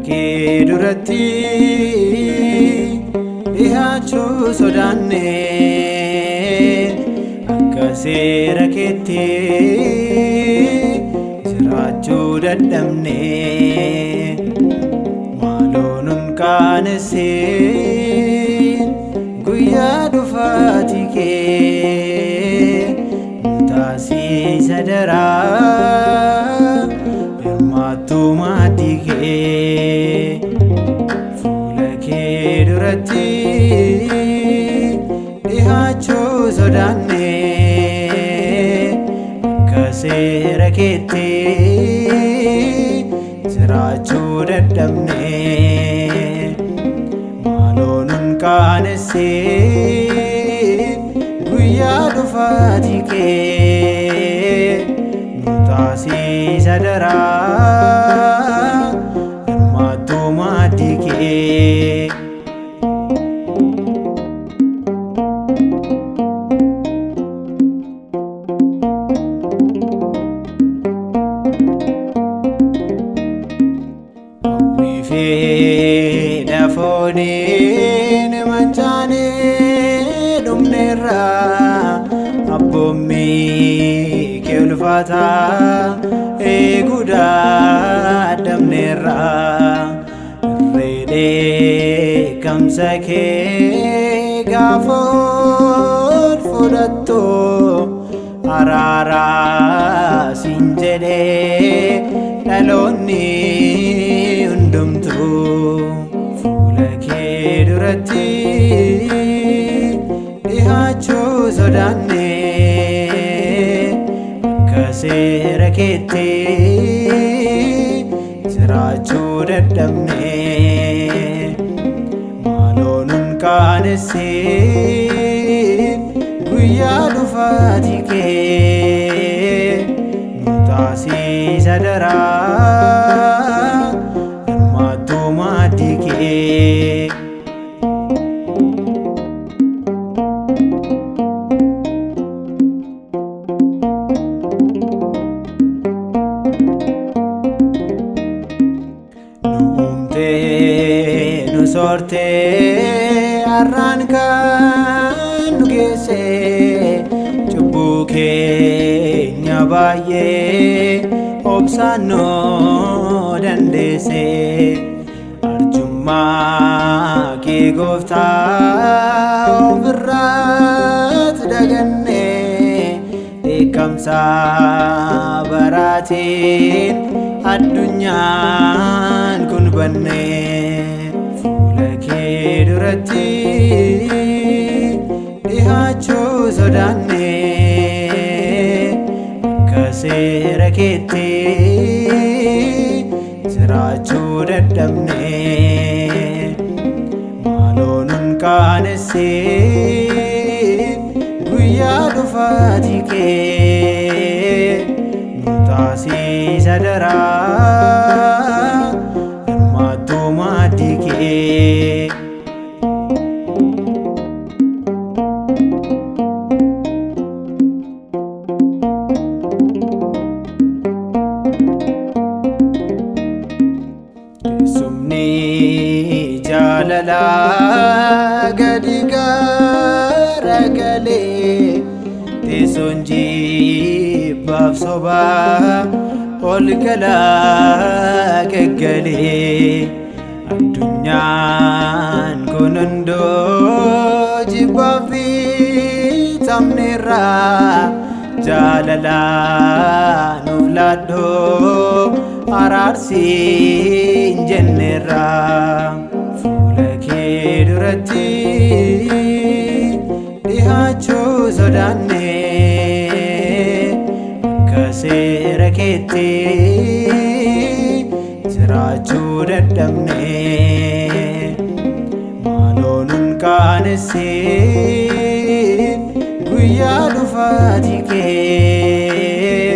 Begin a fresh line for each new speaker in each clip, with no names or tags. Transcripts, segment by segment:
kee duratti dhiyaachuu sodaanne akka seera keetti jiraachuu dadhabne maaloo nun qaanessin guyyaa dhufaatii kee nu taasisa daraa hirmaattuu maatii kee fuula kee duratti dhiyaachuu sodaanne akka seera keetti jiraachuu dadhabne maaloo nun qaanessin guyyaa dhufaatii kee nu taasisa daraa hirmaattuu maatii kee. Fedha fooniin mancaanee dhumneerra abboommi kee ulfaataa eeguu dadhabneerra irree kamsa kee gaafa fudhattu araaraa siin jedhee dhaloonni fuula kee duratti dhiyaachuu sodaanne akka seera keetti jiraachuu dadhabne maaloo nun qaanessin guyyaa dhufaatii kee nu taasisa daraa hirmaattuu maatii kee. Nu uumtee nu soortee har'aan kan nu geesse cubbuu keenya baay'ee obsaan nuu dandeesse arjummaa kee gooftaa ofirratti daganne dheekkamsa baraatiin addunyaan kun banne fuula kee duratti dhiyaachuu sodaanne akka seera keetti jiraachuu dadhabne maaloo nun qaanessin guyyaa dhufaatii kee nu taasisa daraa hirmaattuu maatii kee. Teessumni jaalalaa gadi garagalee teessoon jibbaaf sobaa ol galaa gaggalee addunyaan kun hundoo jibbaaf bitamneerra jaalalaa nuuf laaddoo araarsiin jenneerra fuula kee duratti dhiyaachuu sodaanne akka seera keetti jiraachuu dadhabne maaloo nun qaanessin guyyaa dhufaatii kee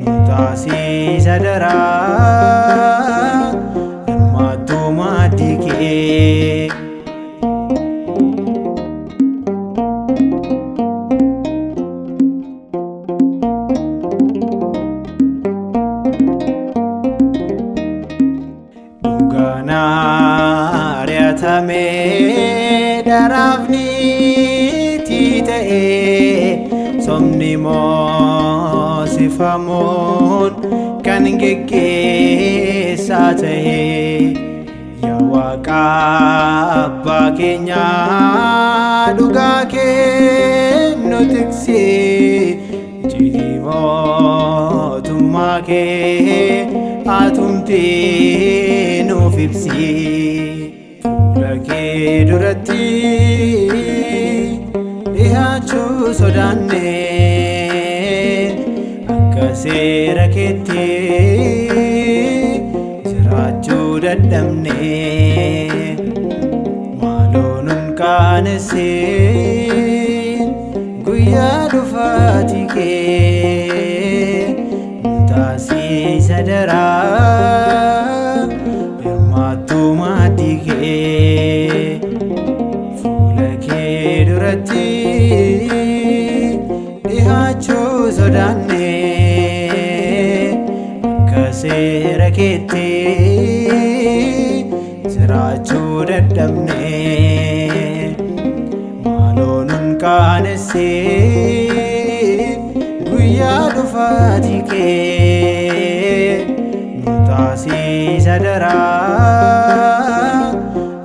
nu taasisa daraa hirmaattuu maatii kee. kana ari'atamee daraafni ta'e somni moosifamuun kan geggeessaa ta'e yaa Waaqa Abbaa keenya dhugaa kee nu tiksi cidhi mootummaa kee atumtii nuuf ibsi fuula kee duratti dhiyaachuu sodaanne akka seera keetti jiraachuu dadhabne maaloo nun qaanessin guyyaa dhufaatii kee nu taasisa daraa hirmaattuu maatii kee fuula kee duratti dhiyaachuu sodaanne akka seera keetti jiraachuu dadhabne maaloo nun qaanessin guyyaa dhufaatii kee nu taasisa daraa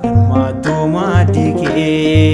hirmaattuu maatii kee